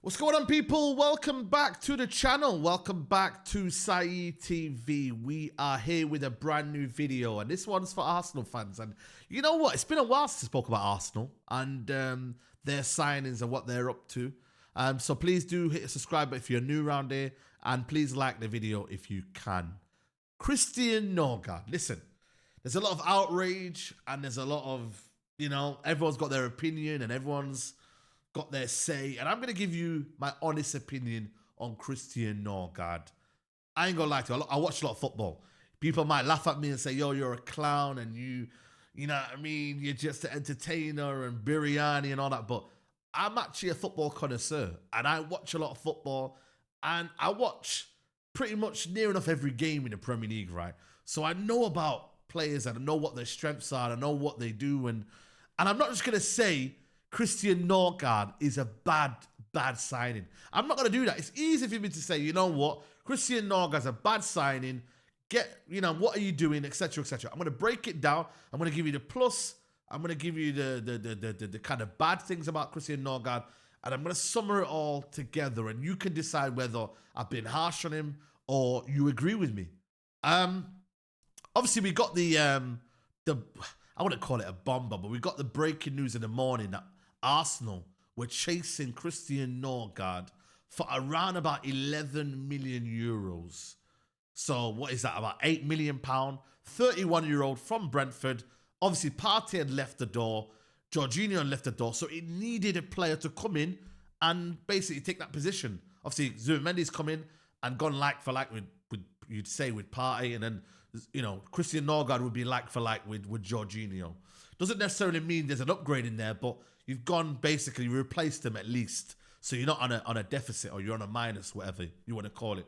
What's going on, people? Welcome back to the channel. Welcome back to Saeed TV. We are here with a brand new video, and this one's for Arsenal fans. And you know what? It's been a while since I spoke about Arsenal and their signings and what they're up to. So please do hit a subscribe if you're new around here, and please like the video if you can. Christian Norgaard. Listen, there's a lot of outrage and there's a lot of, everyone's got their opinion and everyone's got their say, and I'm going to give you my honest opinion on Christian Norgaard. I ain't going to lie to you. I watch a lot of football. People might laugh at me and say, yo, you're a clown and you know what I mean? You're just an entertainer and biryani and all that. But I'm actually a football connoisseur, and I watch a lot of football, and I watch pretty much near enough every game in the Premier League, right? So I know about players and I know what their strengths are. I know what they do. And I'm not just going to say Christian Norgaard is a bad signing. I'm not going to do that. It's easy for me to say, you know what, Christian Norgaard's a bad signing. What are you doing, etc., etc. I'm going to break it down. I'm going to give you the plus. I'm going to give you the kind of bad things about Christian Norgaard, and I'm going to summer it all together, and you can decide whether I've been harsh on him or you agree with me. Obviously, we got the I wouldn't call it a bomber, but we got the breaking news in the morning that Arsenal were chasing Christian Norgaard for around about 11 million euros. So what is that, about £8 million? 31-year-old from Brentford. Obviously, Partey had left the door. Jorginho had left the door. So it needed a player to come in and basically take that position. Obviously, Zubimendi's come in and gone like for like with you'd say with Partey, and then Christian Norgaard would be like for like with Jorginho. Doesn't necessarily mean there's an upgrade in there, but you've gone basically replaced them at least. So you're not on a deficit, or you're on a minus, whatever you want to call it.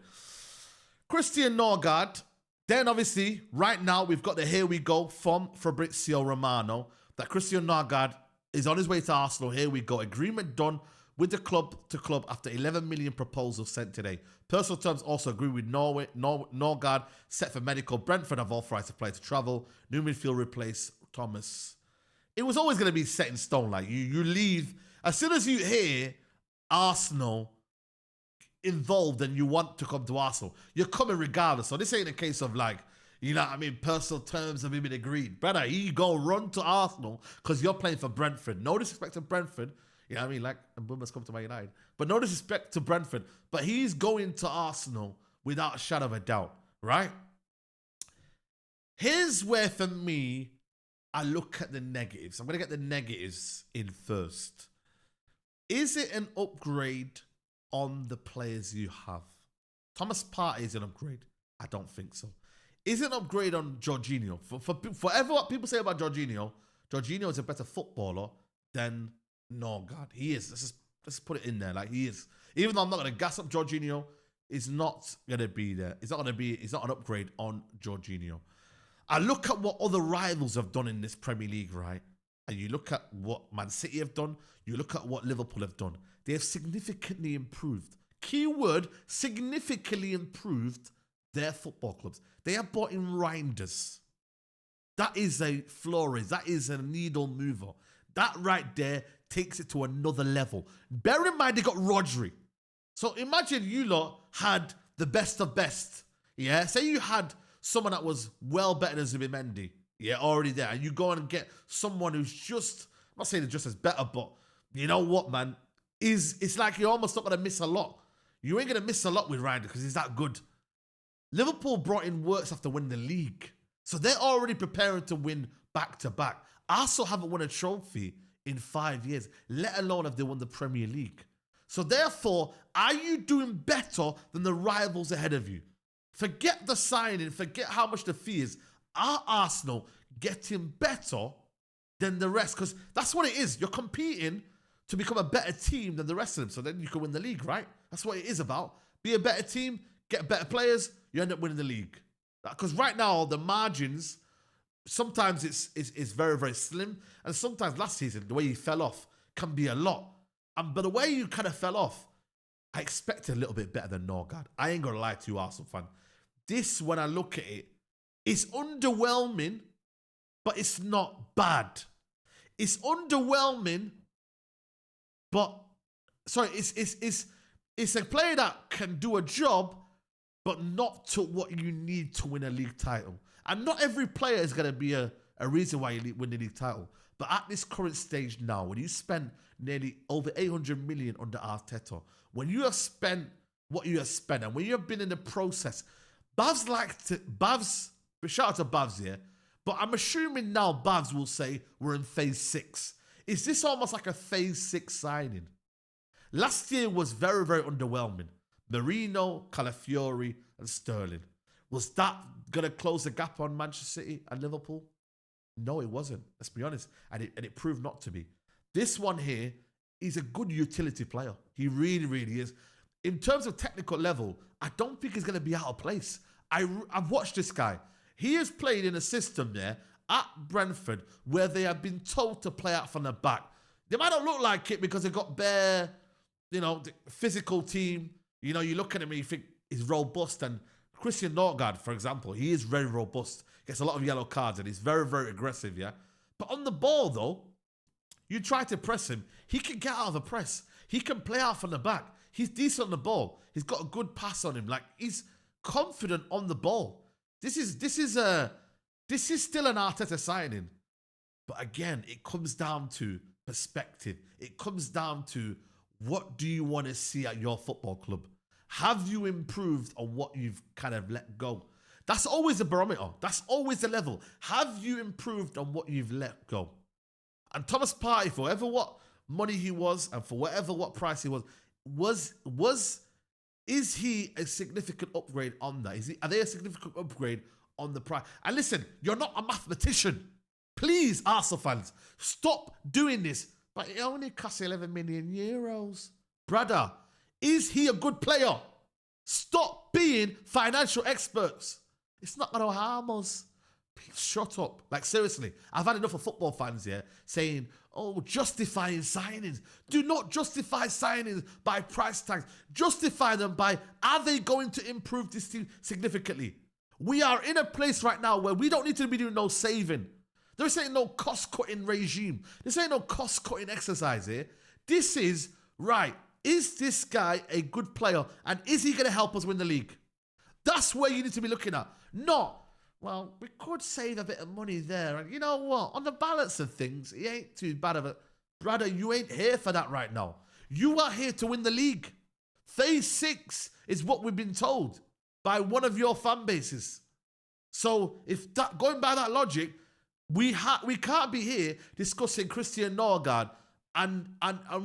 Christian Norgaard. Then obviously right now we've got the here we go from Fabrizio Romano that Christian Norgaard is on his way to Arsenal. Here we go. Agreement done with the club to club after 11 million proposals sent today. Personal terms also agree with Norgaard, set for medical. Brentford have authorized the player to travel. New midfield replace Thomas. It was always going to be set in stone. Like you leave, as soon as you hear Arsenal involved and you want to come to Arsenal, you're coming regardless. So this ain't a case of like, personal terms have been agreed. Brother, you go run to Arsenal because you're playing for Brentford. No disrespect to Brentford. You know what I mean? Like, Mbumba's come to Man United. But no disrespect to Brentford. But he's going to Arsenal without a shadow of a doubt, right? Here's where, for me, I look at the negatives. I'm going to get the negatives in first. Is it an upgrade on the players you have? Thomas Partey is an upgrade. I don't think so. Is it an upgrade on Jorginho? Forever what people say about Jorginho is a better footballer than Norgaard. He is. Let's put it in there. Like, he is. Even though I'm not going to gas up Jorginho, it's not going to be there. It's not an upgrade on Jorginho. I look at what other rivals have done in this Premier League, right? And you look at what Man City have done. You look at what Liverpool have done. They have significantly improved. Keyword, significantly improved their football clubs. They have bought in Reinders. That is a Flores. That is a needle mover. That right there takes it to another level. Bear in mind, they got Rodri. So imagine you lot had the best of best. Yeah? Say you had someone that was well better than Zubimendi. Yeah, already there. And you go and get someone who's just, I'm not saying they're just as better, but you know what, man? It's like you're almost not going to miss a lot. You ain't going to miss a lot with Ryder because he's that good. Liverpool brought in Works after winning the league. So they're already preparing to win back-to-back. Arsenal haven't won a trophy in 5 years, let alone have they won the Premier League. So therefore, are you doing better than the rivals ahead of you? Forget the signing, forget how much the fee is. Are Arsenal getting better than the rest? Because that's what it is. You're competing to become a better team than the rest of them, so then you can win the league, right? That's what it is about. Be a better team, get better players, you end up winning the league. Because right now, the margins, sometimes it's very, very slim. And sometimes last season, the way you fell off can be a lot. But the way you kind of fell off, I expected a little bit better than Norgaard. I ain't going to lie to you, Arsenal fan. This, when I look at it, it's underwhelming, but it's not bad. It's underwhelming, but sorry, it's a player that can do a job, but not to what you need to win a league title. And not every player is going to be a reason why you win the league title. But at this current stage now, when you spend nearly over 800 million under Arteta, when you have spent what you have spent, and when you have been in the process, shout out to Bavs here, but I'm assuming now Bavs will say we're in phase 6. Is this almost like a phase 6 signing? Last year was very, very underwhelming. Marino, Calafiori, and Sterling. Was that going to close the gap on Manchester City and Liverpool? No, it wasn't. Let's be honest. And it proved not to be. This one here is a good utility player. He really, really is. In terms of technical level, I don't think he's going to be out of place. I've watched this guy. He has played in a system there at Brentford where they have been told to play out from the back. They might not look like it because they've got bare, the physical team. You look at him and you think he's robust. And Christian Norgaard, for example, he is very robust. Gets a lot of yellow cards and he's very, very aggressive, yeah? But on the ball, though, you try to press him, he can get out of the press. He can play out from the back. He's decent on the ball. He's got a good pass on him. Like, he's confident on the ball. This is still an Arteta signing. But again, it comes down to perspective. It comes down to what do you want to see at your football club? Have you improved on what you've kind of let go? That's always the barometer. That's always the level. Have you improved on what you've let go? And Thomas Partey, for whatever what money he was and for whatever what price he is he a significant upgrade on that? Are they a significant upgrade on the price? And listen, you're not a mathematician. Please, Arsenal fans, stop doing this. But it only costs 11 million euros. Brother, is he a good player? Stop being financial experts. It's not going to harm us. Please shut up. Like, seriously, I've had enough of football fans here saying, justifying signings. Do not justify signings by price tags. Justify them by, are they going to improve this team significantly? We are in a place right now where we don't need to be doing no saving. There ain't no cost-cutting regime. This ain't no cost-cutting exercise here. This is, right, is this guy a good player and is he going to help us win the league? That's where you need to be looking at. Not, well, we could save a bit of money there. And you know what? On the balance of things, it ain't too bad of a... Brother, you ain't here for that right now. You are here to win the league. Phase 6 is what we've been told by one of your fan bases. So, if that, going by that logic, we can't be here discussing Christian Norgaard and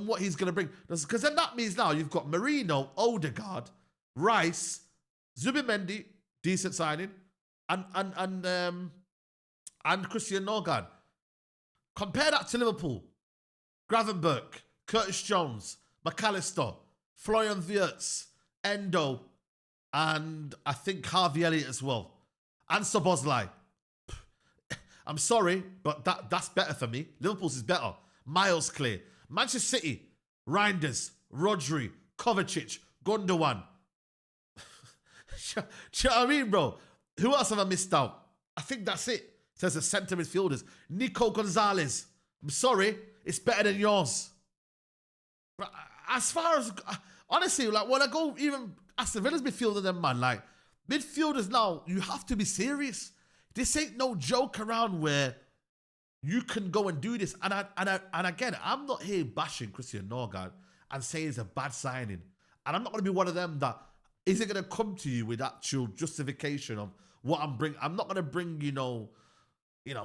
what he's going to bring. Because then that means now you've got Marino, Odegaard, Rice, Zubimendi, decent signing, and Christian Norgaard. Compare that to Liverpool. Gravenberch, Curtis Jones, McAllister, Florian Wirtz, Endo, and I think Harvey Elliott as well. And Szoboszlai. I'm sorry, but that's better for me. Liverpool's is better. Miles clear. Manchester City, Reinders, Rodri, Kovacic, Gundogan. Do you know what I mean, bro? Who else have I missed out? I think that's it. Says the centre midfielders. Nico Gonzalez. I'm sorry, it's better than yours. But as far as, honestly, like when I go even Aston Villa's midfielder, then man, like midfielders now, you have to be serious. This ain't no joke around where you can go and do this. And again, I'm not here bashing Christian Norgaard and saying it's a bad signing. And I'm not going to be one of them that isn't going to come to you with actual justification of what I'm bringing. I'm not going to bring,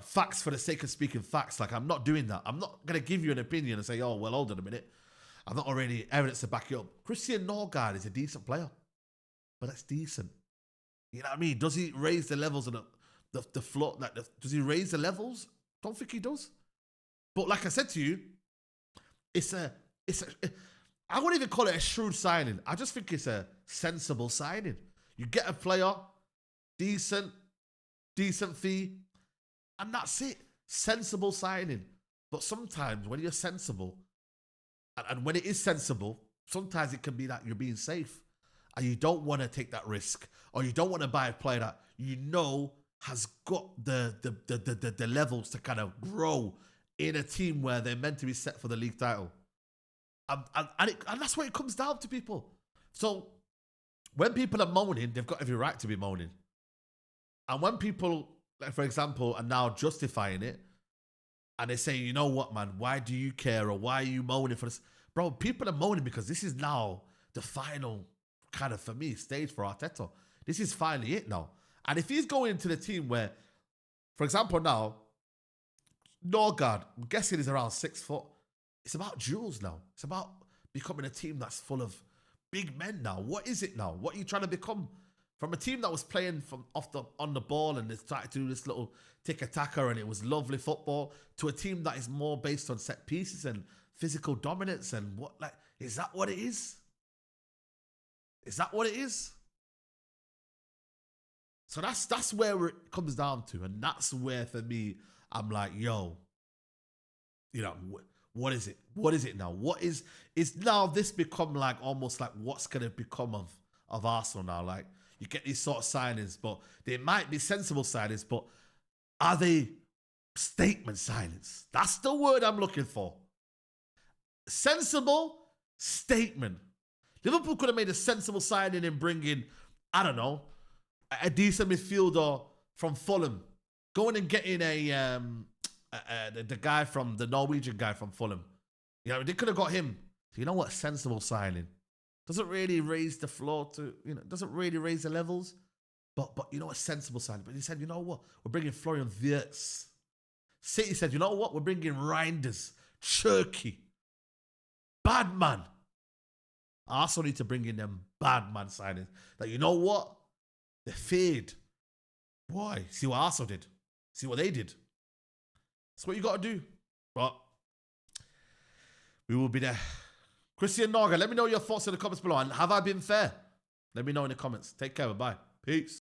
facts for the sake of speaking facts. Like, I'm not doing that. I'm not going to give you an opinion and say, oh, well, hold on a minute. I've not already evidence to back it up. Christian Norgaard is a decent player. But that's decent. You know what I mean? Does he raise the levels of the floor? Does he raise the levels? Don't think he does. But like I said to you, I wouldn't even call it a shrewd signing. I just think it's a sensible signing. You get a player, decent fee, and that's it. Sensible signing. But sometimes when you're sensible, and when it is sensible, sometimes it can be that you're being safe. And you don't want to take that risk. Or you don't want to buy a player that you know has got the levels to kind of grow in a team where they're meant to be set for the league title. And that's what it comes down to, people. So when people are moaning, they've got every right to be moaning. And when people, like for example, are now justifying it, and they say, you know what, man, why do you care, or why are you moaning for this? Bro, people are moaning because this is now the final kind of, for me, stage for Arteta. This is finally it now. And if he's going into the team where, for example, now, Norgaard, I'm guessing he's around 6 foot. It's about duels now. It's about becoming a team that's full of big men now. What is it now? What are you trying to become? From a team that was playing from on the ball and they started to do this little tick-a-tacker and it was lovely football, to a team that is more based on set pieces and physical dominance and what, like, is that what it is? Is that what it is? So that's where it comes down to. And that's where, for me, I'm like, yo, you know, what is it? What is it now? What is now this become like almost like what's going to become of Arsenal now? Like, you get these sort of signings, but they might be sensible signings, but are they statement signings? That's the word I'm looking for. Sensible statement. Liverpool could have made a sensible signing in bringing, I don't know, a decent midfielder from Fulham. Going and getting the guy from, the Norwegian guy from Fulham. You know, they could have got him. So you know what? Sensible signing. Doesn't really raise the floor to, you know, doesn't really raise the levels. But you know what? Sensible signing. But he said, you know what? We're bringing Florian Wirtz. City said, you know what? We're bringing Reinders, Cherky. Bad man. I also need to bring in them bad man signings. That, you know what? They feared. Boy, see what Arsenal did. See what they did. That's what you got to do. But we will be there. Christian Norgaard, let me know your thoughts in the comments below. And have I been fair? Let me know in the comments. Take care. Bye. Peace.